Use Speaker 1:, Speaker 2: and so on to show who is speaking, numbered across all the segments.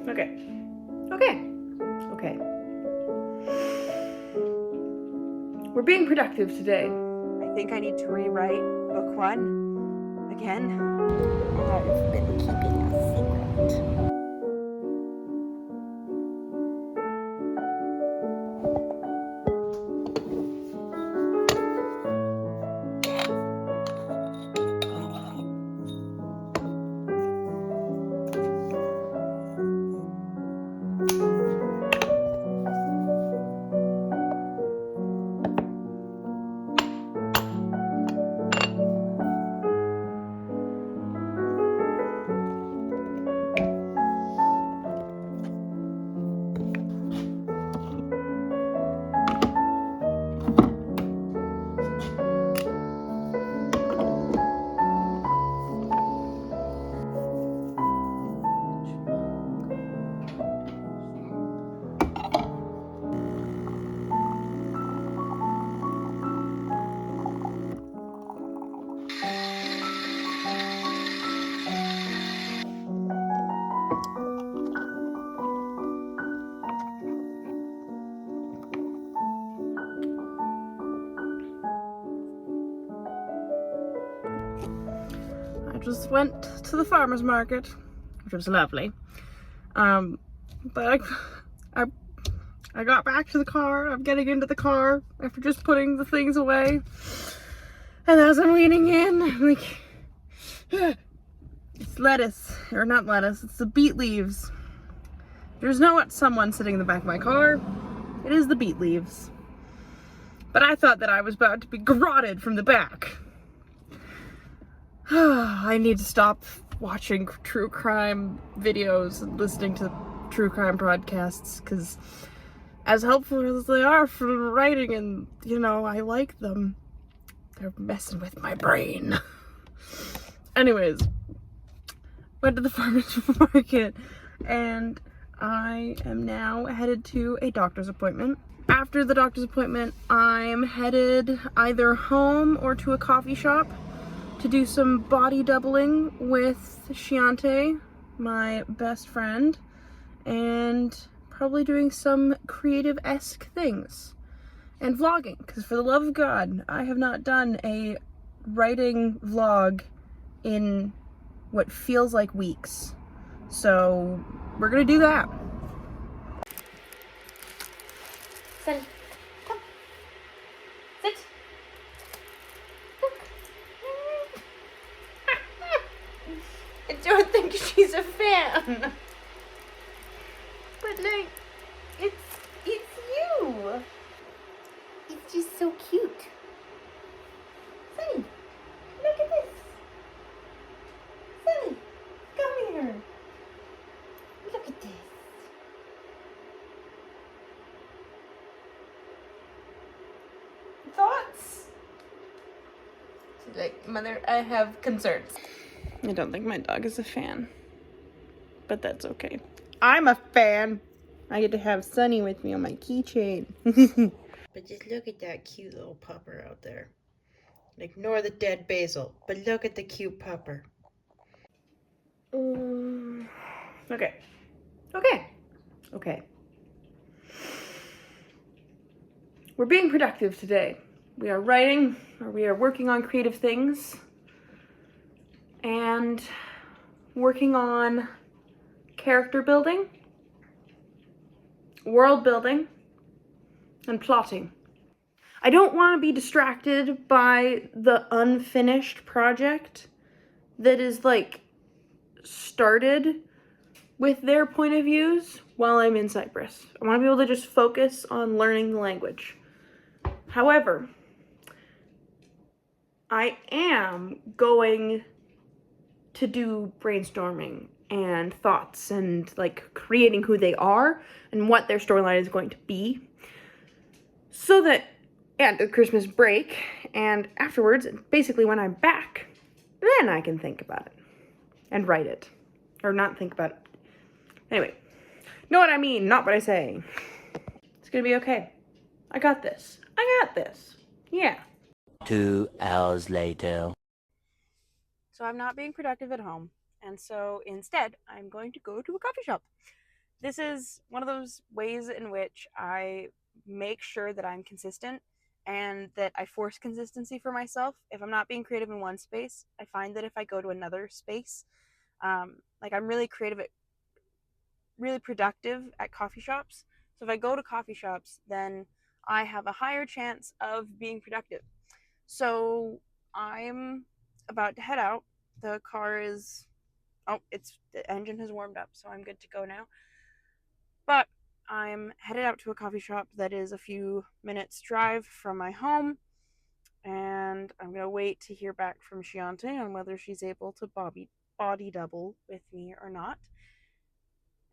Speaker 1: Okay. We're being productive today. I think I need to rewrite book 1 again. I've been keeping a secret. I just went to the farmer's market, which was lovely. But I got back to the car. I'm getting into the car after just putting the things away. And as I'm leaning in, I'm like, it's lettuce, or not lettuce, it's the beet leaves. There's not someone sitting in the back of my car. It is the beet leaves. But I thought that I was about to be garroted from the back. I need to stop watching true crime videos and listening to true crime podcasts, because as helpful as they are for writing, and I like them, they're messing with my brain. Anyways, went to the farmer's market and I am now headed to a doctor's appointment. After the doctor's appointment, I'm headed either home or to a coffee shop to do some body doubling with Shiante, my best friend, and probably doing some creative-esque things. And vlogging, because for the love of God, I have not done a writing vlog in what feels like weeks. So we're gonna do that. Sit. Come. Sit. I don't think she's a fan. But like, it's you. It's just so cute. Sunny, look at this. Sunny, come here. Look at this. Thoughts? She's like, Mother, I have concerns. I don't think my dog is a fan, but that's okay. I'm a fan. I get to have Sunny with me on my keychain. But just look at that cute little pupper out there. Ignore the dead basil, but look at the cute pupper. Okay. We're being productive today. We are writing, or we are working on creative things, and working on character building, world building, and plotting. I don't want to be distracted by the unfinished project that is started with their point of views while I'm in Cyprus. I want to be able to just focus on learning the language. However, I am going to do brainstorming and thoughts and creating who they are and what their storyline is going to be, so that at the Christmas break and afterwards, basically when I'm back, then I can think about it and write it. Or not think about it. Anyway, know what I mean, not what I say. It's gonna be okay. I got this. Yeah.
Speaker 2: 2 hours later.
Speaker 1: So I'm not being productive at home, and so instead I'm going to go to a coffee shop this is one of those ways in which I make sure that I'm consistent and that I force consistency for myself. If I'm not being creative in one space, I find that if I go to another space, like I'm really creative at really productive at coffee shops. So if I go to coffee shops, then I have a higher chance of being productive. So I'm about to head out. The car is, oh, the engine has warmed up, so I'm good to go now. But I'm headed out to a coffee shop that is a few minutes drive from my home, and I'm gonna wait to hear back from Shiante on whether she's able to body double with me or not.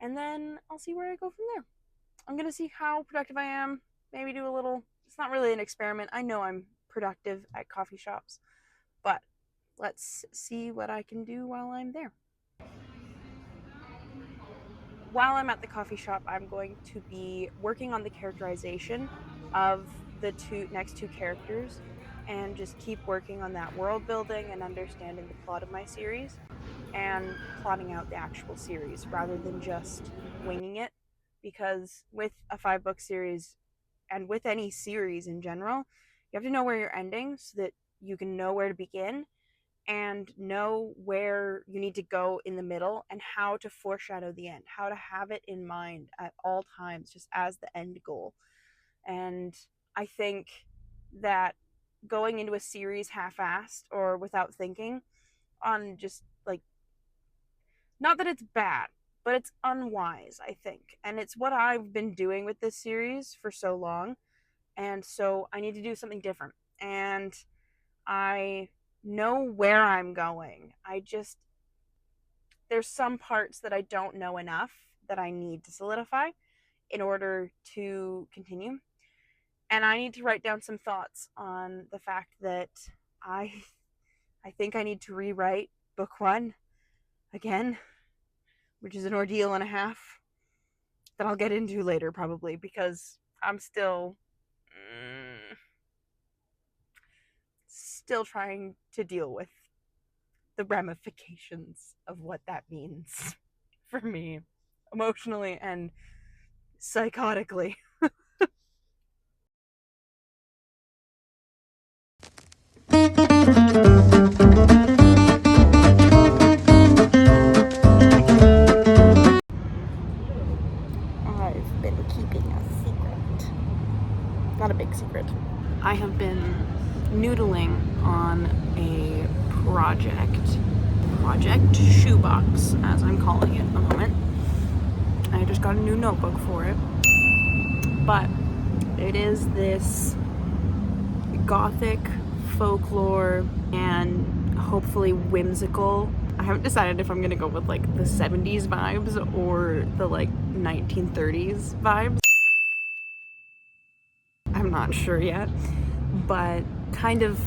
Speaker 1: And then I'll see where I go from there. I'm gonna see how productive I am. Maybe do a little. It's not really an experiment. I know I'm productive at coffee shops, but let's see what I can do while I'm there. While I'm at the coffee shop, I'm going to be working on the characterization of the next two characters and just keep working on that world building and understanding the plot of my series and plotting out the actual series rather than just winging it. Because with a 5-book series and with any series in general, you have to know where you're ending so that you can know where to begin and know where you need to go in the middle and how to foreshadow the end, how to have it in mind at all times, just as the end goal. And I think that going into a series half-assed or without thinking on just like, not that it's bad, but it's unwise, I think. And it's what I've been doing with this series for so long. And so I need to do something different. And I know where I'm going. There's some parts that I don't know enough that I need to solidify in order to continue. And I need to write down some thoughts on the fact that I I think I need to rewrite book 1 again, which is an ordeal and a half that I'll get into later probably because I'm still trying to deal with the ramifications of what that means for me emotionally and psychotically. I've been keeping a secret. Not a big secret. I have been noodling on a project shoebox, as I'm calling it at the moment. I just got a new notebook for it, but it is this gothic folklore and hopefully whimsical. I haven't decided if I'm gonna go with like the 70s vibes or the like 1930s vibes. I'm not sure yet, but kind of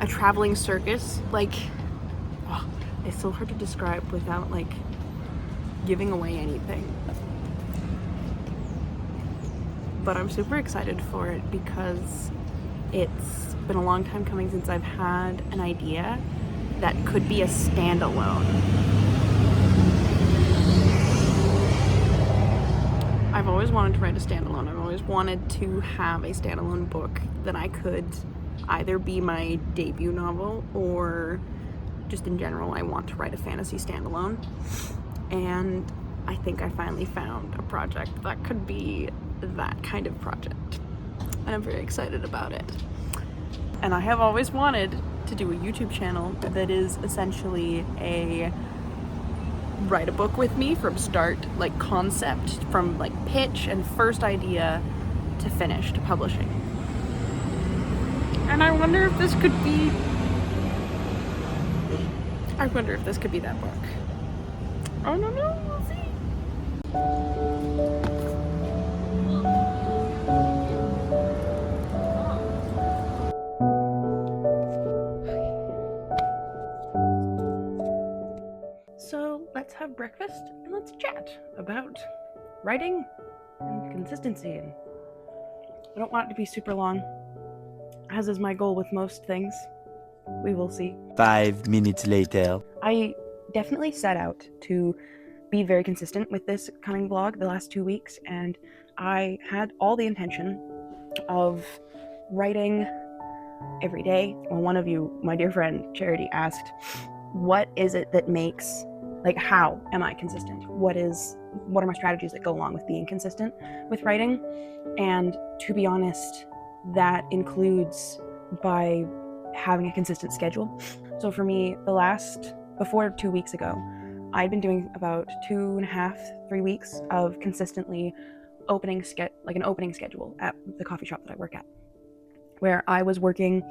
Speaker 1: a traveling circus. Like, oh, it's so hard to describe without like giving away anything. But I'm super excited for it because it's been a long time coming since I've had an idea that could be a standalone. I've always wanted to write a standalone. I've always wanted to have a standalone book that I could either be my debut novel or just in general, I want to write a fantasy standalone. And I think I finally found a project that could be that kind of project. And I'm very excited about it. And I have always wanted to do a YouTube channel that is essentially a write a book with me from start, like concept, from like pitch and first idea to finish to publishing. And I wonder if this could be that book. I don't know, we'll see. So let's have breakfast and let's chat about writing and consistency. And I don't want it to be super long, as is my goal with most things. We will see.
Speaker 2: 5 minutes later.
Speaker 1: I definitely set out to
Speaker 3: be very consistent with this coming vlog the last 2 weeks, and I had all the intention of writing every day. Well, one of you, my dear friend Charity, asked, what is it that makes, like, how am I consistent? What are my strategies that go along with being consistent with writing? And to be honest, that includes by having a consistent schedule. So for me, before 2 weeks ago, I'd been doing about 2.5, 3 weeks of consistently an opening schedule at the coffee shop that I work at, where I was working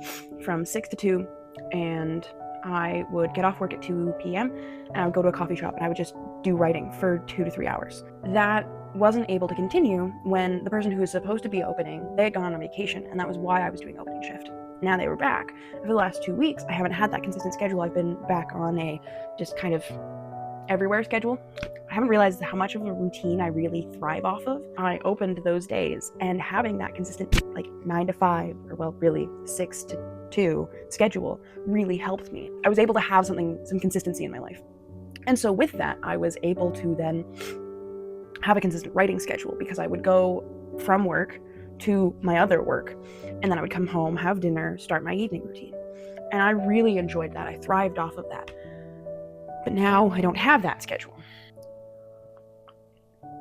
Speaker 3: from 6 to 2, and I would get off work at 2 p.m. and I would go to a coffee shop and I would just do writing for 2 to 3 hours. That wasn't able to continue when the person who was supposed to be opening, they had gone on vacation, and that was why I was doing opening shift. Now they were back. For the last 2 weeks, I haven't had that consistent schedule. I've been back on a just kind of everywhere schedule. I haven't realized how much of a routine I really thrive off of. I opened those days, and having that consistent, like 9 to 5, or well, really 6 to 2 schedule really helped me. I was able to have some consistency in my life. And so with that, I was able to then have a consistent writing schedule, because I would go from work to my other work, and then I would come home, have dinner, start my evening routine. And I really enjoyed that. I thrived off of that. But now I don't have that schedule.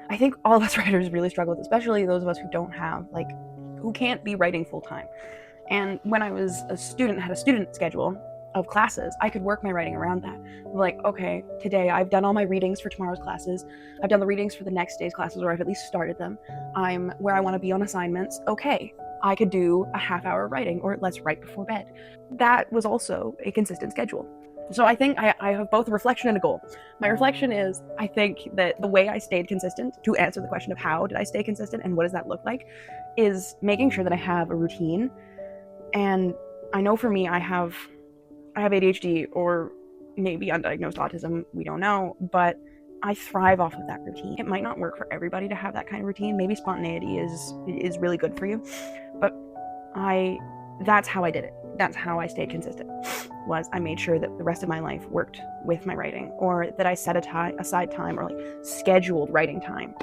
Speaker 3: I think all of us writers really struggle with, especially those of us who can't be writing full time. And when I was a student, had a student schedule of classes, I could work my writing around that. Like, okay, today I've done all my readings for tomorrow's classes. I've done the readings for the next day's classes, or I've at least started them. I'm where I want to be on assignments. Okay, I could do a half-hour writing, or let's write before bed. That was also a consistent schedule. So I think I have both a reflection and a goal. My reflection is, I think that the way I stayed consistent, to answer the question of how did I stay consistent and what does that look like, is making sure that I have a routine. And I know for me, I have ADHD, or maybe undiagnosed autism, we don't know, but I thrive off of that routine. It might not work for everybody to have that kind of routine. Maybe spontaneity is really good for you, but that's how I did it. That's how I stayed consistent, was I made sure that the rest of my life worked with my writing, or that I set aside time, or like scheduled writing time.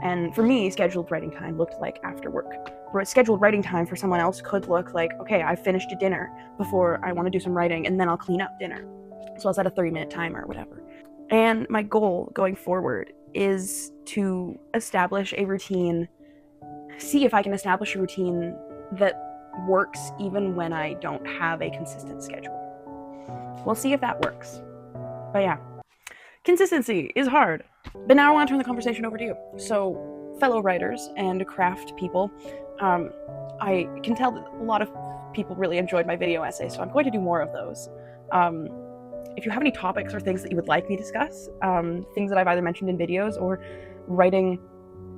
Speaker 3: And for me, scheduled writing time looked like after work. Where scheduled writing time for someone else could look like, okay, I've finished dinner before I want to do some writing, and then I'll clean up dinner. So I'll set a 30-minute timer or whatever. And my goal going forward is to establish a routine, see if I can establish a routine that works even when I don't have a consistent schedule. We'll see if that works. But yeah, consistency is hard. But now I want to turn the conversation over to you. So, fellow writers and craft people, I can tell that a lot of people really enjoyed my video essay, so I'm going to do more of those. If you have any topics or things that you would like me to discuss, things that I've either mentioned in videos, or writing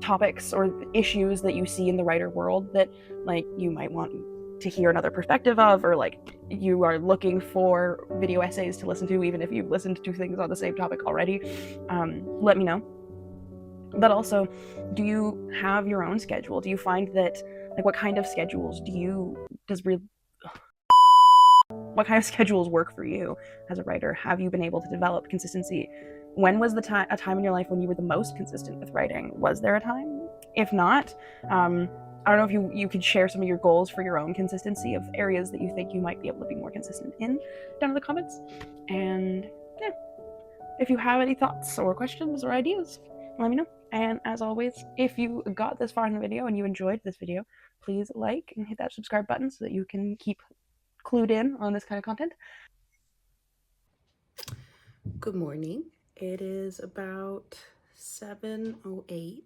Speaker 3: topics or issues that you see in the writer world that like you might want to hear another perspective of, or like you are looking for video essays to listen to, even if you've listened to things on the same topic already, let me know. But also, do you have your own schedule? Do you find that, like, what kind of schedules what kind of schedules work for you as a writer? Have you been able to develop consistency? When was a time in your life when you were the most consistent with writing? Was there a time? If not, I don't know if you could share some of your goals for your own consistency, of areas that you think you might be able to be more consistent in, down in the comments. And yeah, if you have any thoughts or questions or ideas, let me know. And as always, if you got this far in the video and you enjoyed this video, please like and hit that subscribe button so that you can keep clued in on this kind of content.
Speaker 1: Good morning. It is about 7:08.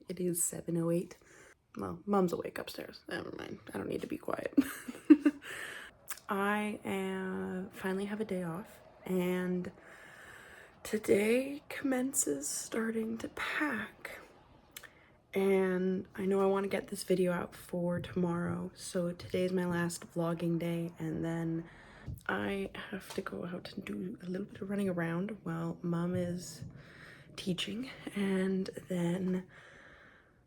Speaker 1: It is 7:08. Well, Mom's awake upstairs. Never mind. I don't need to be quiet. I finally have a day off, and today commences starting to pack. And I know I want to get this video out for tomorrow, so today's my last vlogging day, and then I have to go out and do a little bit of running around while Mom is teaching, and then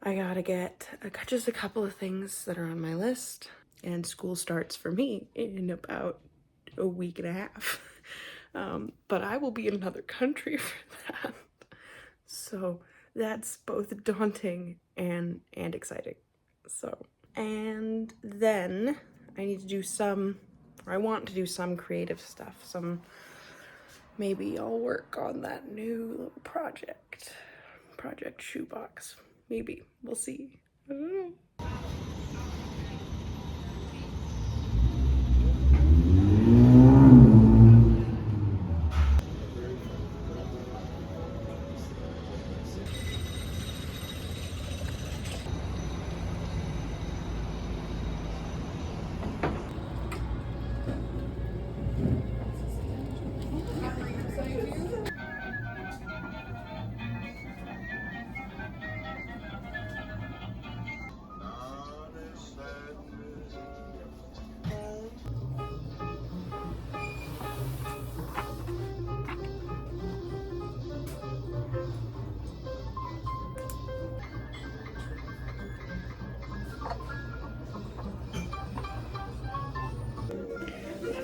Speaker 1: I gotta get just a couple of things that are on my list, and school starts for me in about a week and a half. But I will be in another country for that. So that's both daunting and exciting. So, and then I need to do I want to do some creative stuff. Maybe I'll work on that new little project shoebox. Maybe, we'll see. I don't know.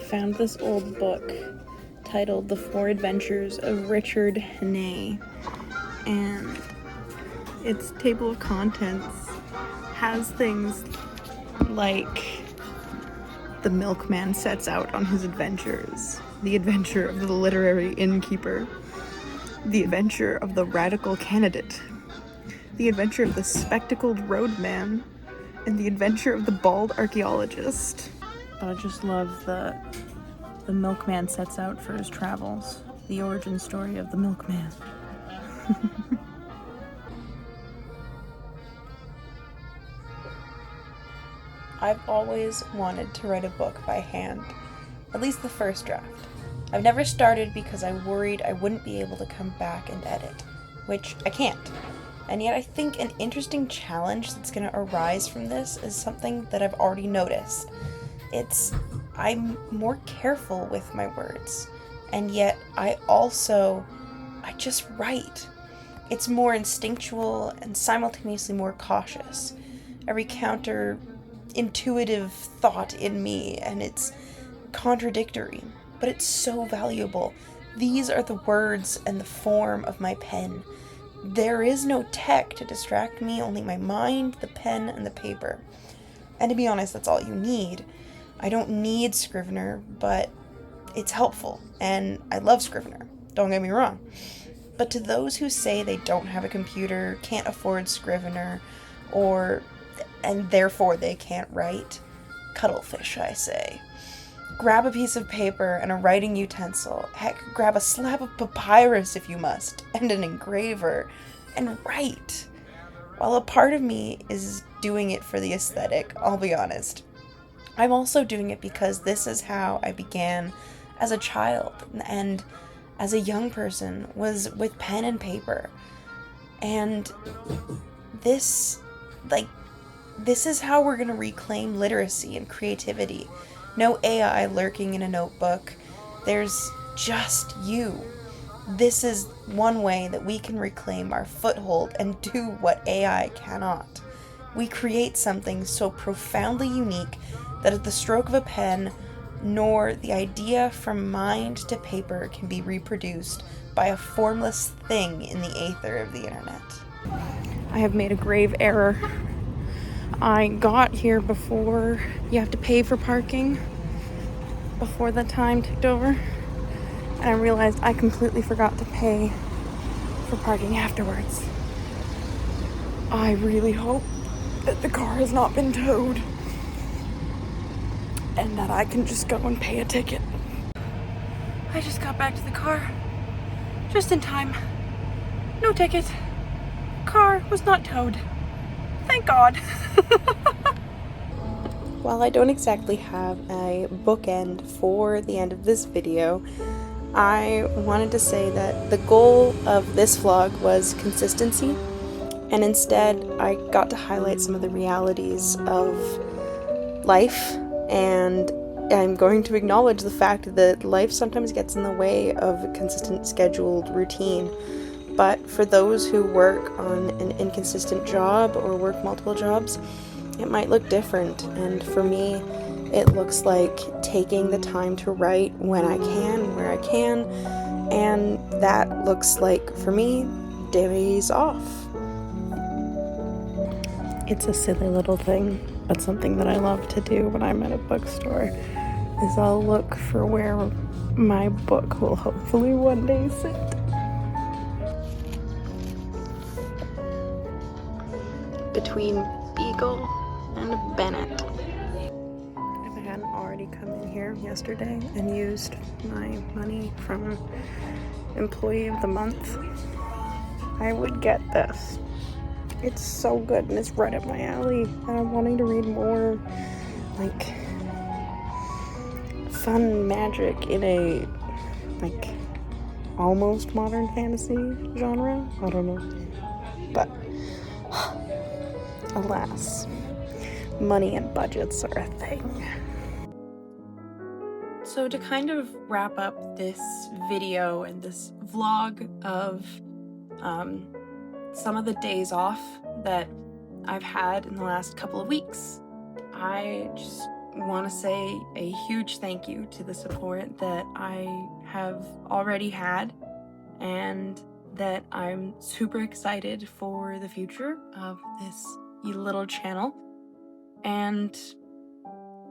Speaker 1: Found this old book titled The Four Adventures of Richard Hannay, and its table of contents has things like the milkman sets out on his adventures, the adventure of the literary innkeeper, the adventure of the radical candidate, the adventure of the spectacled roadman, and the adventure of the bald archaeologist. But I just love the milkman sets out for his travels, the origin story of the milkman. I've always wanted to write a book by hand, at least the first draft. I've never started because I worried I wouldn't be able to come back and edit, which I can't. And yet I think an interesting challenge that's going to arise from this is something that I've already noticed. I'm more careful with my words, and yet I just write. It's more instinctual and simultaneously more cautious. I recounter intuitive thought in me, and it's contradictory, but it's so valuable. These are the words and the form of my pen. There is no tech to distract me, only my mind, the pen, and the paper. And to be honest, that's all you need. I don't need Scrivener, but it's helpful, and I love Scrivener, don't get me wrong. But to those who say they don't have a computer, can't afford Scrivener, and therefore they can't write, cuttlefish, I say. Grab a piece of paper and a writing utensil, heck, grab a slab of papyrus if you must, and an engraver, and write. While a part of me is doing it for the aesthetic, I'll be honest, I'm also doing it because this is how I began as a child and as a young person, was with pen and paper. And this is how we're going to reclaim literacy and creativity. No AI lurking in a notebook. There's just you. This is one way that we can reclaim our foothold and do what AI cannot. We create something so profoundly unique that at the stroke of a pen, nor the idea from mind to paper can be reproduced by a formless thing in the aether of the internet. I have made a grave error. I got here before you have to pay for parking, before the time ticked over, and I realized I completely forgot to pay for parking afterwards. I really hope that the car has not been towed and that I can just go and pay a ticket. I just got back to the car just in time. No ticket. Car was not towed. Thank God. While I don't exactly have a bookend for the end of this video, I wanted to say that the goal of this vlog was consistency, and instead I got to highlight some of the realities of life, and I'm going to acknowledge the fact that life sometimes gets in the way of a consistent scheduled routine. But for those who work on an inconsistent job or work multiple jobs, it might look different. And for me, it looks like taking the time to write when I can, where I can. And that looks like, for me, days off. It's a silly little thing, but something that I love to do when I'm at a bookstore is I'll look for where my book will hopefully one day sit. Between Beagle and Bennett. If I hadn't already come in here yesterday and used my money from Employee of the Month, I would get this. It's so good and it's right up my alley. And I'm wanting to read more, like, fun magic in a, like, almost modern fantasy genre. I don't know. But, alas, money and budgets are a thing. So to kind of wrap up this video and this vlog of some of the days off that I've had in the last couple of weeks, I just want to say a huge thank you to the support that I have already had, and that I'm super excited for the future of this little channel, and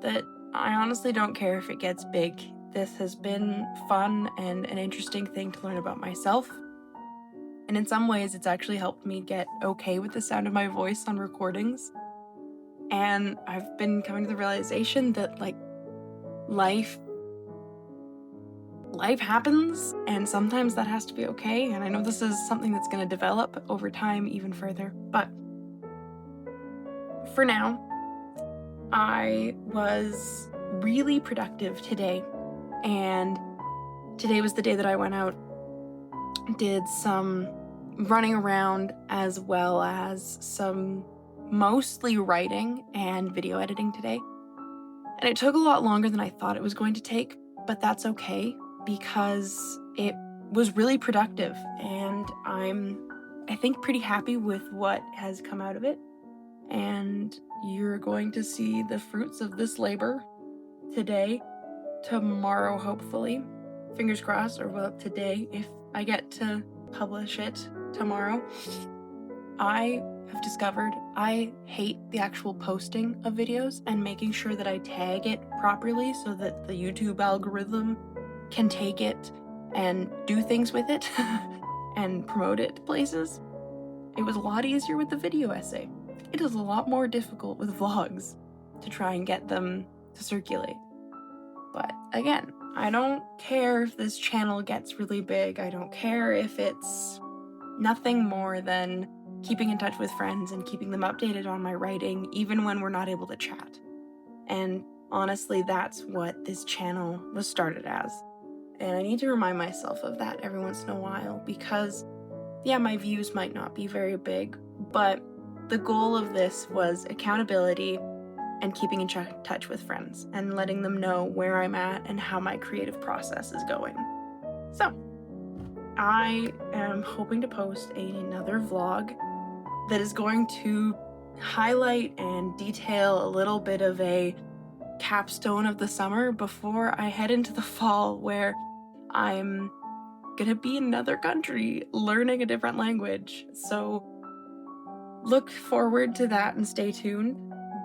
Speaker 1: that I honestly don't care if it gets big. This has been fun and an interesting thing to learn about myself. And in some ways, it's actually helped me get okay with the sound of my voice on recordings. And I've been coming to the realization that, like, life happens, and sometimes that has to be okay. And I know this is something that's going to develop over time even further. But for now, I was really productive today. And today was the day that I went out, did some running around, as well as some mostly writing and video editing today. And it took a lot longer than I thought it was going to take, but that's okay because it was really productive, and I'm, I think, pretty happy with what has come out of it. And you're going to see the fruits of this labor today, tomorrow, hopefully. Fingers crossed, or well, today, if I get to publish it tomorrow. I have discovered I hate the actual posting of videos and making sure that I tag it properly so that the YouTube algorithm can take it and do things with it and promote it to places. It was a lot easier with the video essay. It is a lot more difficult with vlogs to try and get them to circulate. But again, I don't care if this channel gets really big. I don't care if it's nothing more than keeping in touch with friends and keeping them updated on my writing, even when we're not able to chat. And honestly, that's what this channel was started as. And I need to remind myself of that every once in a while, because yeah, my views might not be very big, but the goal of this was accountability and keeping in touch with friends and letting them know where I'm at and how my creative process is going. So I am hoping to post another vlog that is going to highlight and detail a little bit of a capstone of the summer before I head into the fall, where I'm gonna be in another country learning a different language. So look forward to that and stay tuned.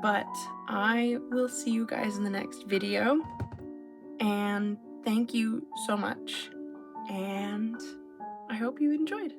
Speaker 1: But I will see you guys in the next video, and thank you so much, and I hope you enjoyed.